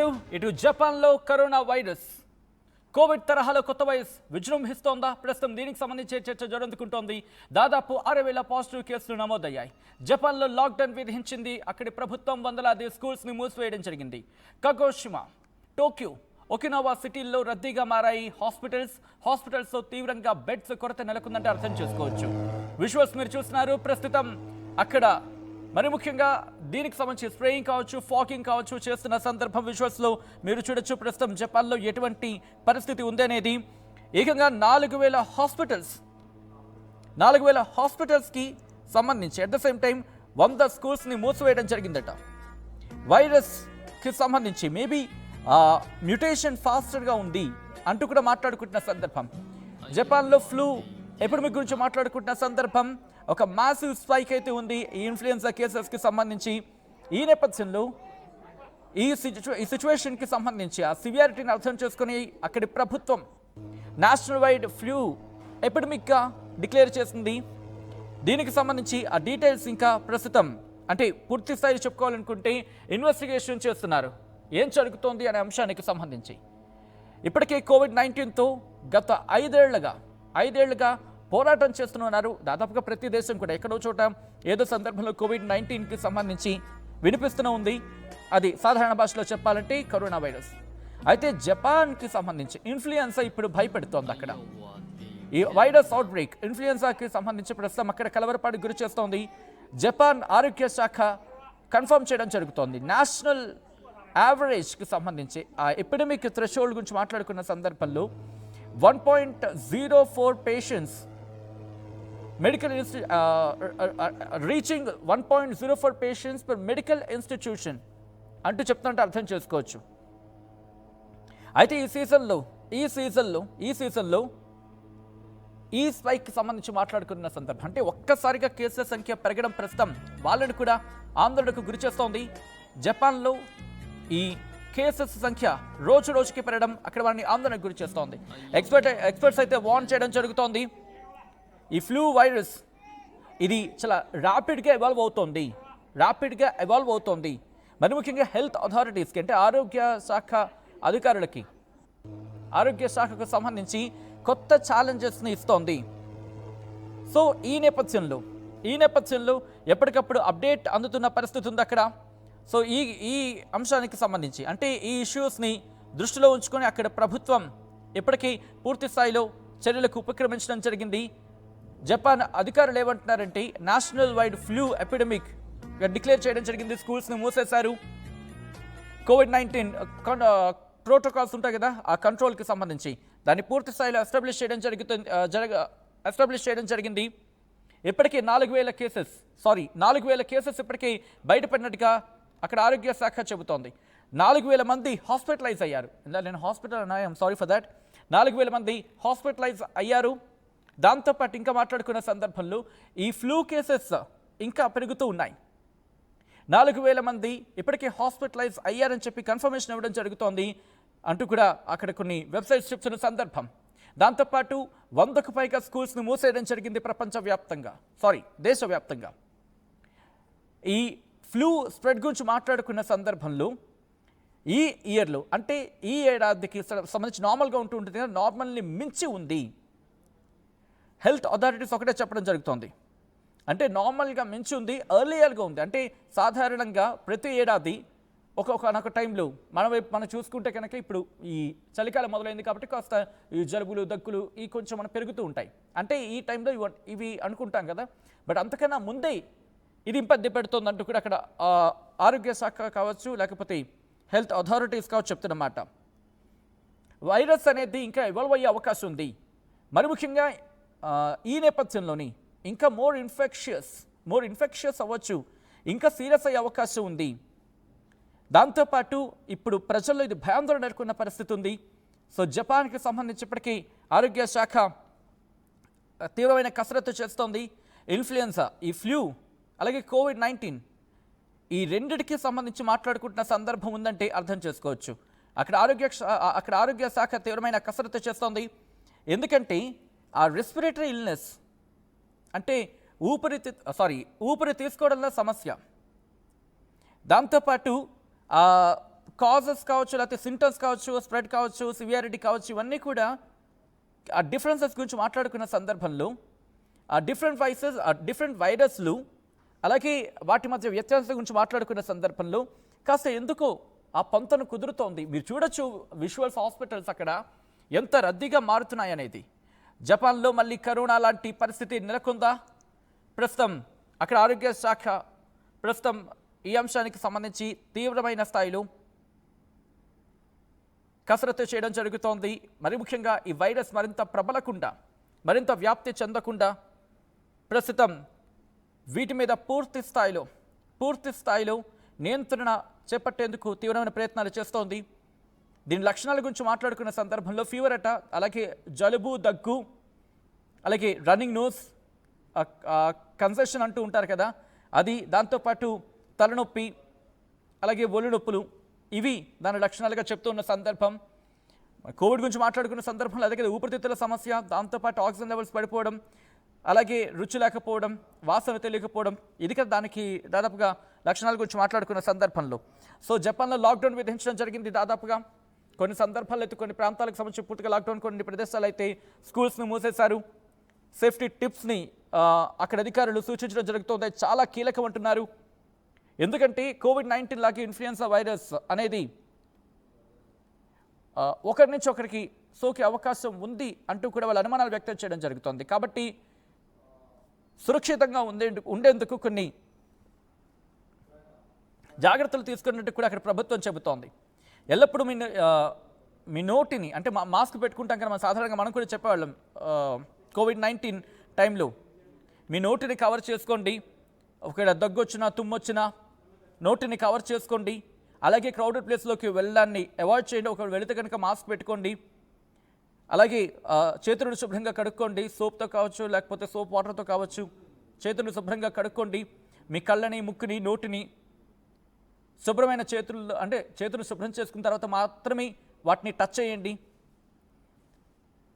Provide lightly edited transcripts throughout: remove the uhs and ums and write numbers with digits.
చూస్తున్నారు ఇటు జపాన్లో కరోనా వైరస్ కోవిడ్ తరహాలో కొత్త వైరస్ విజృంభిస్తోందా ప్రస్తుతం దీనికి సంబంధించి చర్చ జరుగుతుంటోంది. దాదాపు 60,000 పాజిటివ్ కేసులు నమోదయ్యాయి. జపాన్లో లాక్డౌన్ విధించింది. అక్కడి ప్రభుత్వం వందలాది స్కూల్స్ని మూసివేయడం జరిగింది. కగోషిమా, టోక్యో, ఒకినావా సిటీల్లో రద్దీగా మారాయి హాస్పిటల్స్లో తీవ్రంగా బెడ్స్ కొరత నెలకొందంటే అర్థం చేసుకోవచ్చు. విజువల్స్ మీరు చూస్తున్నారు. ప్రస్తుతం అక్కడ మరి ముఖ్యంగా దీనికి సంబంధించి స్ప్రేయింగ్ కావచ్చు, ఫాగింగ్ కావచ్చు చేస్తున్న సందర్భం విజువల్స్లో మీరు చూడొచ్చు. ప్రస్తుతం జపాన్లో ఎటువంటి పరిస్థితి ఉంది అనేది. ఏకంగా 4,000 హాస్పిటల్స్కి సంబంధించి అట్ ద సేమ్ టైం 100 స్కూల్స్ని మూసివేయడం జరిగిందట. వైరస్కి సంబంధించి మేబీ మ్యూటేషన్ ఫాస్టర్గా ఉంది అంటూ కూడా మాట్లాడుకుంటున్న సందర్భం. జపాన్లో ఫ్లూ ఎపిడమిక్ గురించి మాట్లాడుకుంటున్న సందర్భం. ఒక మాసివ్ స్పైక్ అయితే ఉంది ఈ ఇన్ఫ్లుయెన్జా కేసెస్కి సంబంధించి. ఈ నేపథ్యంలో ఈ సిచ్యువేషన్కి సంబంధించి ఆ సివియారిటీని అర్థం చేసుకుని అక్కడి ప్రభుత్వం నేషనల్ వైడ్ ఫ్లూ ఎపిడమిక్గా డిక్లేర్ చేసింది. దీనికి సంబంధించి ఆ డీటెయిల్స్ ఇంకా ప్రస్తుతం అంటే పూర్తి స్థాయిలో చెప్పుకోవాలనుకుంటే ఇన్వెస్టిగేషన్ చేస్తున్నారు ఏం జరుగుతోంది అనే అంశానికి సంబంధించి. ఇప్పటికే కోవిడ్-19తో గత 5 ఏళ్లుగా పోరాటం చేస్తున్నారు. దాదాపుగా ప్రతి దేశం కూడా ఎక్కడో చోట ఏదో సందర్భంలో కోవిడ్-19కి సంబంధించి వినిపిస్తూనే ఉంది. అది సాధారణ భాషలో చెప్పాలంటే కరోనా వైరస్. అయితే జపాన్కి సంబంధించి ఇన్ఫ్లుయెన్జా ఇప్పుడు భయపెడుతోంది. అక్కడ ఈ వైరస్ అవుట్బ్రేక్ ఇన్ఫ్లుయెన్జాకి సంబంధించి ప్రస్తుతం అక్కడ కలవరపాటుకు గురి చేస్తోంది. జపాన్ ఆరోగ్య శాఖ కన్ఫర్మ్ చేయడం జరుగుతోంది. నేషనల్ యావరేజ్కి సంబంధించి ఆ ఎపిడమిక్ థ్రెషోల్డ్ గురించి మాట్లాడుకున్న సందర్భంలో 1.04 patients medical reaching 1.04 patients per medical institution అంటూ చెప్తుంటే అర్థం చేసుకోవచ్చు. అయితే ఈ సీజన్లో ఈ స్పైక్కి సంబంధించి మాట్లాడుకున్న సందర్భం అంటే ఒక్కసారిగా కేసుల సంఖ్య పెరగడం ప్రస్తుతం వాళ్ళని కూడా ఆందోళనకు గురి చేస్తోంది. జపాన్లో ఈ కేసెస్ సంఖ్య రోజుకి పెరగడం అక్కడ వారిని ఆందోళనకు గురి చేస్తోంది. ఎక్స్పర్ట్స్ అయితే వార్న్ చేయడం జరుగుతోంది. ఈ ఫ్లూ వైరస్ ఇది చాలా ర్యాపిడ్గా ఎవాల్వ్ అవుతోంది. మరి ముఖ్యంగా హెల్త్ అథారిటీస్కి అంటే ఆరోగ్య శాఖకు సంబంధించి కొత్త ఛాలెంజెస్ని ఇస్తోంది. సో ఈ నేపథ్యంలో ఎప్పటికప్పుడు అప్డేట్ అందుతున్న పరిస్థితి ఉంది అక్కడ. సో ఈ అంశానికి సంబంధించి అంటే ఈ ఇష్యూస్ని దృష్టిలో ఉంచుకొని అక్కడ ప్రభుత్వం ఇప్పటికీ పూర్తి స్థాయిలో చర్యలకు ఉపక్రమించడం జరిగింది. జపాన్ అధికారులు ఏమంటున్నారంటే national wide flu epidemic declare చేయడం జరిగింది. స్కూల్స్ని మూసేశారు. కోవిడ్-19 ప్రోటోకాల్స్ ఉంటాయి కదా, ఆ కంట్రోల్కి సంబంధించి దాన్ని పూర్తి స్థాయిలో ఎస్టాబ్లిష్ చేయడం జరిగింది. ఇప్పటికీ 4,000 కేసెస్ ఇప్పటికీ బయటపడినట్టుగా అక్కడ ఆరోగ్య శాఖ చెబుతోంది. 4,000 మంది హాస్పిటలైజ్ అయ్యారు. నేను hospital I'm sorry for that. 4,000 మంది హాస్పిటలైజ్ అయ్యారు. దాంతోపాటు ఇంకా మాట్లాడుకున్న సందర్భంలో ఈ ఫ్లూ కేసెస్ ఇంకా పెరుగుతూ ఉన్నాయి. 4,000 మంది ఇప్పటికే హాస్పిటలైజ్ అయ్యారని చెప్పి కన్ఫర్మేషన్ ఇవ్వడం జరుగుతోంది అంటూ కూడా అక్కడ కొన్ని వెబ్సైట్స్ చెప్తున్న సందర్భం. దాంతోపాటు 100కు పైగా స్కూల్స్ని మూసేయడం జరిగింది దేశవ్యాప్తంగా. ఈ ఫ్లూ స్ప్రెడ్ గురించి మాట్లాడుకున్న సందర్భంలో ఈ ఇయర్లో అంటే ఈ ఏడాదికి సంబంధించి నార్మల్గా ఉంటుంది కదా, నార్మల్ని మించి ఉంది. హెల్త్ అథారిటీస్ ఒకటే చెప్పడం జరుగుతోంది. అంటే నార్మల్గా మించి ఉంది, ఎర్లియర్గా ఉంది. అంటే సాధారణంగా ప్రతి ఏడాది ఒక్కొక్క టైంలో మనం చూసుకుంటే కనుక ఇప్పుడు ఈ చలికాలం మొదలైంది కాబట్టి కాస్త ఈ జలుబులు, దగ్గులు ఈ కొంచెం మనం పెరుగుతూ ఉంటాయి. అంటే ఈ టైంలో ఇవి అనుకుంటాం కదా, బట్ అంతకన్నా ముందే ఇది ఇబ్బంది పెడుతుంది అంటూ కూడా అక్కడ ఆరోగ్య శాఖ కావచ్చు లేకపోతే హెల్త్ అథారిటీస్ కావచ్చు చెప్తున్నమాట. వైరస్ అనేది ఇంకా ఎవాల్వ్ అయ్యే అవకాశం ఉంది. మరి ముఖ్యంగా ఈ నేపథ్యంలోని ఇంకా మోర్ ఇన్ఫెక్షియస్ అవ్వచ్చు, ఇంకా సీరియస్ అయ్యే అవకాశం ఉంది. దాంతోపాటు ఇప్పుడు ప్రజల్లో ఇది భయాందోళన నెలకొన్న పరిస్థితి ఉంది. సో జపాన్కి సంబంధించి ఇప్పటికీ ఆరోగ్య శాఖ తీవ్రమైన కసరత్తు చేస్తోంది. ఇన్ఫ్లుయెన్జా, ఈ ఫ్లూ అలాగే కోవిడ్-19 ఈ రెండిటికి సంబంధించి మాట్లాడుకుంటున్న సందర్భం ఉందంటే అర్థం చేసుకోవచ్చు. అక్కడ ఆరోగ్య శాఖ తీవ్రమైన కసరత్తు చేస్తోంది. ఎందుకంటే ఆ రెస్పిరేటరీ ఇల్నెస్ అంటే ఊపిరి తీసుకోవడంలో సమస్య, దాంతోపాటు కాజెస్ కావచ్చు, లేకపోతే సింటమ్స్ కావచ్చు, స్ప్రెడ్ కావచ్చు, సివియారిటీ కావచ్చు, ఇవన్నీ కూడా ఆ డిఫరెన్సెస్ గురించి మాట్లాడుకున్న సందర్భంలో ఆ డిఫరెంట్ వైరస్లు అలాగే వాటి మధ్య వ్యత్యాసం గురించి మాట్లాడుకున్న సందర్భంలో కాస్త ఎందుకో ఆ పొంతన కుదురుతోంది. మీరు చూడొచ్చు విజువల్స్, హాస్పిటల్స్ అక్కడ ఎంత రద్దీగా మారుతున్నాయనేది. జపాన్లో మళ్ళీ కరోనా లాంటి పరిస్థితి నెలకొందా? ప్రస్తుతం అక్కడ ఆరోగ్య శాఖ ప్రస్తుతం ఈ అంశానికి సంబంధించి తీవ్రమైన స్థాయిలో కసరత్తు చేయడం జరుగుతోంది. మరి ముఖ్యంగా ఈ వైరస్ మరింత ప్రబలకుండా, మరింత వ్యాప్తి చెందకుండా ప్రస్తుతం వీటి మీద పూర్తి స్థాయిలో నియంత్రణ చేపట్టేందుకు తీవ్రమైన ప్రయత్నాలు చేస్తోంది. దీని లక్షణాల గురించి మాట్లాడుకున్న సందర్భంలో ఫీవర్ అట, అలాగే జలుబు, దగ్గు, అలాగే రన్నింగ్ నోస్, కన్సెషన్ అంటూ ఉంటారు కదా అది, దాంతోపాటు తలనొప్పి, అలాగే ఒళ్ళు నొప్పులు, ఇవి దాని లక్షణాలుగా చెప్తున్న సందర్భం. కోవిడ్ గురించి మాట్లాడుకున్న సందర్భంలో అదే కదా ఊపిరితిత్తుల సమస్య, దాంతోపాటు ఆక్సిజన్ లెవెల్స్ పడిపోవడం, అలాగే రుచి లేకపోవడం, వాసన తెలియకపోవడం, ఇది కదా దానికి దాదాపుగా లక్షణాల గురించి మాట్లాడుకున్న సందర్భంలో. సో జపాన్లో లాక్డౌన్ విధించడం జరిగింది. దాదాపుగా కొన్ని సందర్భాల్లో అయితే కొన్ని ప్రాంతాలకు సంబంధించి పూర్తిగా లాక్డౌన్, కొన్ని ప్రదేశాలు అయితే స్కూల్స్ని మూసేశారు. సేఫ్టీ టిప్స్ని అక్కడ అధికారులు సూచించడం జరుగుతుంది. చాలా కీలకం అంటున్నారు. ఎందుకంటే కోవిడ్-19 లాగే ఇన్ఫ్లుయెన్జా వైరస్ అనేది ఒకరి నుంచి ఒకరికి సోకే అవకాశం ఉంది అంటూ కూడా వాళ్ళు అనుమానాలు వ్యక్తం చేయడం జరుగుతుంది. కాబట్టి సురక్షితంగా ఉండేందుకు కొన్ని జాగ్రత్తలు తీసుకున్నట్టు కూడా అక్కడ ప్రభుత్వం చెబుతోంది. ఎల్లప్పుడూ మీ నోటిని అంటే మాస్క్ పెట్టుకుంటాం కదా మనం సాధారణంగా, మనం కూడా చెప్పేవాళ్ళం కోవిడ్-19 టైంలో మీ నోటిని కవర్ చేసుకోండి, ఒకవేళ దగ్గొచ్చినా తుమ్మొచ్చినా నోటిని కవర్ చేసుకోండి, అలాగే క్రౌడెడ్ ప్లేస్లోకి వెళ్ళడాన్ని అవాయిడ్ చేయండి, ఒకవేళ వెళితే కనుక మాస్క్ పెట్టుకోండి, అలాగే చేతులను శుభ్రంగా కడుక్కోండి, సోప్తో కావచ్చు లేకపోతే సోప్ వాటర్తో కావచ్చు, చేతులను శుభ్రంగా కడుక్కోండి, మీ కళ్ళని, ముక్కుని, నోటిని శుభ్రమైన చేతులు శుభ్రం చేసుకున్న తర్వాత మాత్రమే వాటిని టచ్ చేయండి.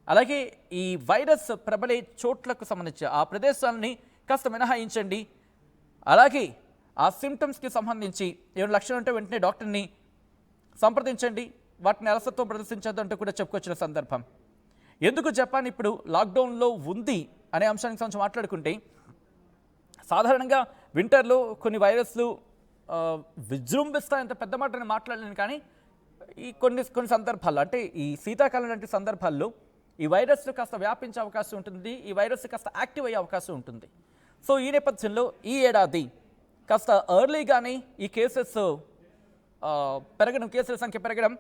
అలాగే ఈ వైరస్ ప్రబలే చోట్లకు సంబంధించి ఆ ప్రదేశాలని కాస్త మినహాయించండి. అలాగే ఆ సిమ్టమ్స్కి సంబంధించి ఏమైనా లక్షణాలు ఉంటే వెంటనే డాక్టర్ని సంప్రదించండి, వాటిని అలసత్వం ప్రదర్శించద్దంటూ కూడా చెప్పుకొచ్చిన సందర్భం. ఎందుకు జపాన్ ఇప్పుడు లాక్డౌన్లో ఉంది అనే అంశానికి సంబంధించి మాట్లాడుకుంటే, సాధారణంగా వింటర్లో కొన్ని వైరస్లు విజృంభిస్తాయంత పెద్ద మాటని మాట్లాడలేను, కానీ ఈ కొన్ని సందర్భాల్లో అంటే ఈ శీతాకాలం లాంటి సందర్భాల్లో ఈ వైరస్లు కాస్త వ్యాపించే అవకాశం ఉంటుంది, ఈ వైరస్ కాస్త యాక్టివ్ అయ్యే అవకాశం ఉంటుంది. సో ఈ నేపథ్యంలో ఈ ఏడాది కాస్త ఎర్లీగానే ఈ కేసెస్ కేసుల సంఖ్య పెరగడం,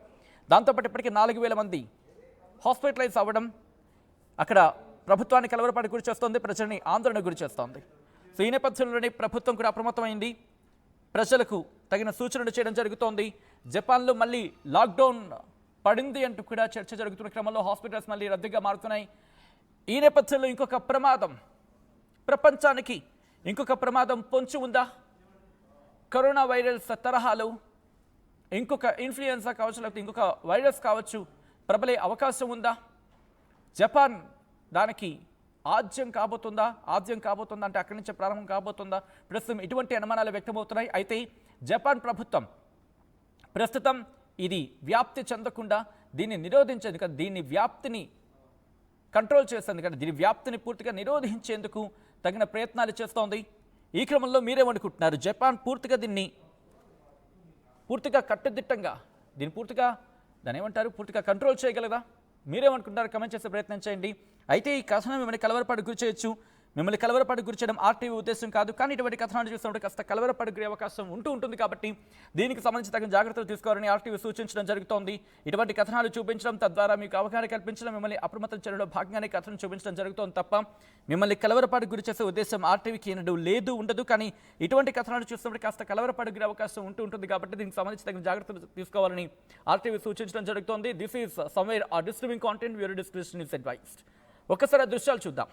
దాంతోపాటు ఇప్పటికీ 4,000 మంది హాస్పిటలైజ్ అవ్వడం అక్కడ ప్రభుత్వాన్ని కలవరపాటు గురి చేస్తోంది, ప్రజల్ని ఆందోళన గురి చేస్తోంది. సో ఈ నేపథ్యంలోనే ప్రభుత్వం కూడా అప్రమత్తమైంది, ప్రజలకు తగిన సూచనలు చేయడం జరుగుతోంది. జపాన్లో మళ్ళీ లాక్డౌన్ పడింది అంటూ కూడా చర్చ జరుగుతున్న క్రమంలో హాస్పిటల్స్ మళ్ళీ రద్దీగా మారుతున్నాయి. ఈ నేపథ్యంలో ఇంకొక ప్రమాదం ప్రపంచానికి పొంచి ఉందా? కరోనా వైరస్ తరహాలో ఇంకొక ఇన్ఫ్లుయెన్జా కావచ్చు, లేకపోతే ఇంకొక వైరస్ కావచ్చు ప్రబలే అవకాశం ఉందా? జపాన్ దానికి ఆద్యం కాబోతుందా అంటే అక్కడి నుంచే ప్రారంభం కాబోతుందా? ప్రస్తుతం ఇటువంటి అనుమానాలు వ్యక్తమవుతున్నాయి. అయితే జపాన్ ప్రభుత్వం ప్రస్తుతం ఇది వ్యాప్తి చెందకుండా దీన్ని నిరోధించేందుకు, దీని వ్యాప్తిని కంట్రోల్ చేసేందుకు, దీని వ్యాప్తిని పూర్తిగా నిరోధించేందుకు తగిన ప్రయత్నాలు చేస్తోంది. ఈ క్రమంలో మీరేమనుకుంటున్నారు? జపాన్ పూర్తిగా కట్టుదిట్టంగా దాన్ని ఏమంటారు, పూర్తిగా కంట్రోల్ చేయగలదా? మీరేమనుకుంటారు? కమెంట్ చేసే ప్రయత్నం చేయండి. అయితే ఈ కథనం మిమ్మల్ని కలవరపాటు గురి చేయొచ్చు. మిమ్మల్ని కలవరపాటు గురి చేయడం ఆర్టీవీ ఉద్దేశం కాదు, కానీ ఇటువంటి కథనాలు చూసినప్పుడు కాస్త కలవరపాటు గురి అవకాశం ఉంటుంది. కాబట్టి దీనికి సంబంధించి తగిన జాగ్రత్తలు తీసుకోవాలని ఆర్టీవీ సూచించడం జరుగుతోంది. ఇటువంటి కథనాలు చూపించడం, తద్వారా మీకు అవగాహన కల్పించడం, మిమ్మల్ని అప్రమత్తం చేయడంలో భాగంగానే కథనం చూపించడం జరుగుతోంది తప్ప మిమ్మల్ని కలవరపాటు గురి చేసే ఉద్దేశం ఆర్టీవీకి ఉండదు. కానీ ఇటువంటి కథనాలు చూసినప్పుడు కాస్త కలవరపాటు గురి అవకాశం ఉంటుంది. కాబట్టి దీనికి సంబంధించి తగిన జాగ్రత్తలు తీసుకోవాలని ఆర్టీవీ సూచించడం జరుగుతోంది. దిస్ ఈస్ సమ్వేర్ ఆ disturbing content, viewer description is advised. ఒక్కసారి ఆ దృశ్యాలు చూద్దాం.